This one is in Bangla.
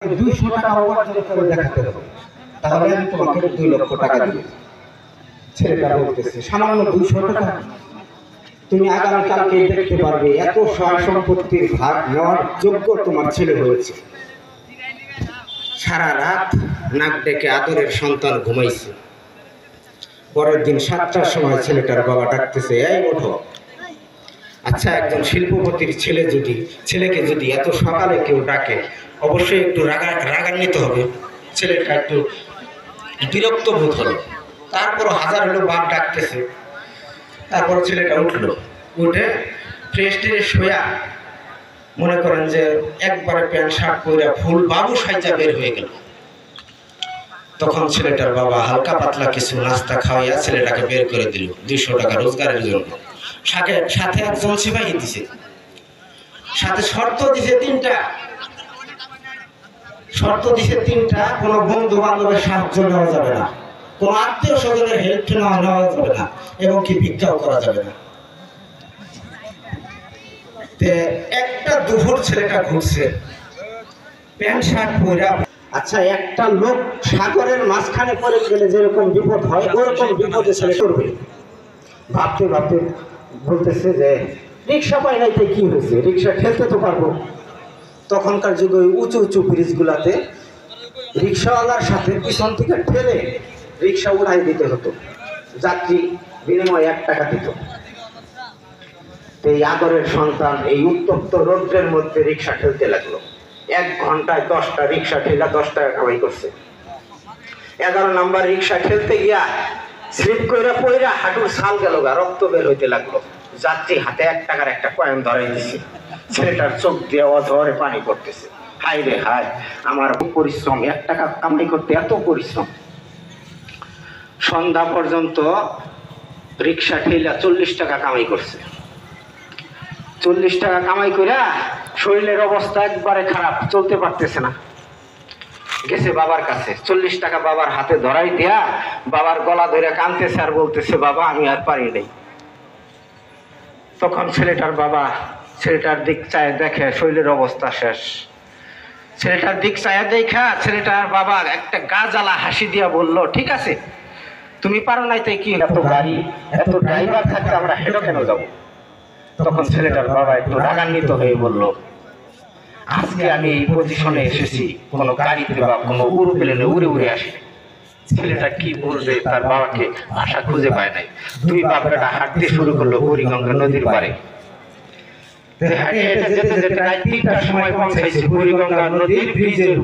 200 টাকা উপার্জন করে দেখাতে হবে, তাহলে আমি তোমাকে 2 লক্ষ টাকা দিব। ছেলেটা বলতেছে, সামান্য 200 টাকা? তুমি আগামীকালকে দেখতে পারবে এত সয় সম্পত্তির ভাগ নেওয়ার যোগ্য তোমার ছেলে হয়েছে। সারা রাত নাক ডেকে আদরের সন্তান ঘুমাইছে। পরের দিন 7টার সময় ছেলেটার বাবা ডাকতেছে, এই ওঠো। আচ্ছা, একজন শিল্পপতির ছেলেকে যদি এত সকালে কেউ ডাকে, অবশ্যই একটু রাগান্বিত হবে। ছেলেটা একটু বিরক্ত বোধ হলো। তারপর হাজার হলো বাপ ডাকতেছে। তারপর ছেলেটা উঠলো, উঠে ফ্রেশ ট্রেশ হইয়া মনে করেন যে একবারে প্যান্ট শার্ট পরে ফুল বাবু সাইজা বের হয়ে গেল। তখন ছেলেটার বাবা হালকা পাতলা কিছু নাস্তা খাওয়াইয়া ছেলেটাকে বের করে দিল 200 টাকা রোজগারের জন্য। সাথে একজন সিপাহী দিছে, সাথে শর্ত দিছে 3টা। কোনো বন্ধু বান্ধবের সাহায্য নেওয়া যাবে না, কোনো আত্মীয় স্বজনের হেল্প নেওয়া যাবে না, এবং কি ভিক্ষাও করা যাবে না। একটা দুপুর ছেলেটা ঘুরছে প্যান্ট শার্ট পরে। আচ্ছা, একটা লোক সাগরের মাঝখানে পড়ে গেলে যেরকম বিপদ হয়, ওরকম বিপদে ছেলে করবে। ভাবতে ভাবতে বলতেছে যে রিক্সা পাই নাই, কি হয়েছে, রিক্সা ঠেলতে তো পারবো। তখনকার যুগে উঁচু উঁচু ব্রিজগুলাতে রিক্সাওয়ালার সাথে পিছন থেকে ঠেলে রিক্সা উড়াই দিতে হতো, যাত্রী বিনিময়ে 1 টাকা দিত। এই আদরের সন্তান এই উত্তপ্ত রৌদ্রের মধ্যে রিক্সা ঠেলতে লাগলো। 1 ঘন্টায় 10টা রিক্সা ঠেলা 10 টাকা কামাই করছে। 11 নম্বর রিক্সা ঠেলতে গিয়া স্লিপ কইরা পইরা হাঁটুর ছাল গেল, রক্ত বের হইতে লাগলো। যাত্রী হাতে 1 টাকার একটা কয়েন ধরাই দিছে। ছেলেটার চোখ দিয়ে অঝরে পানি পড়তেছে। হায় রে হায়, আমার পরিশ্রম, 1 টাকা কামাই করতে এত পরিশ্রম। সন্ধ্যা পর্যন্ত রিক্সা ঠেলা 40 টাকা কামাই করছে। 40 টাকা কামাই কইরা শরীরের অবস্থা একবারে খারাপ, চলতে পারতেছে না। গেছে বাবার কাছে, 40 টাকা বাবার হাতে ধরাই দিয়া বাবার গলা ধরে কাঁদতেছে আর বলতেছে, বাবা আমি আর পারি নাই। তখন ছেলেটার বাবা ছেলেটার দিক চায় দেখে শরীরের অবস্থা শেষ। ছেলেটার দিক চায় দেখা ছেলেটার বাবা একটা গা জ্বালা হাসি দিয়া বলল, ঠিক আছে, তুমি পারো নাই তাই কি, এত গাড়ি এত ড্রাইভার থাকতে আমরা হেঁটে কেন যাবো? তখন ছেলেটার বাবা একটু রাগান্বিত হয়ে বলল, আজকে আমি এই পজিশনে এসেছি কোনো গাড়িতে বা কোনো এরোপ্লেনে উড়ে আসি। ছেলেটা কি বলবে, তার বাবাকে ভাষা খুঁজে পায় নাই। 2 বাপ বেটা হাঁটতে শুরু করলো বুড়িগঙ্গা নদীর পাড়ে। হেঁটে হেঁটে যেতে যেতে রাত 3টার সময় পৌঁছাইছে বুড়িগঙ্গা নদীর ব্রিজের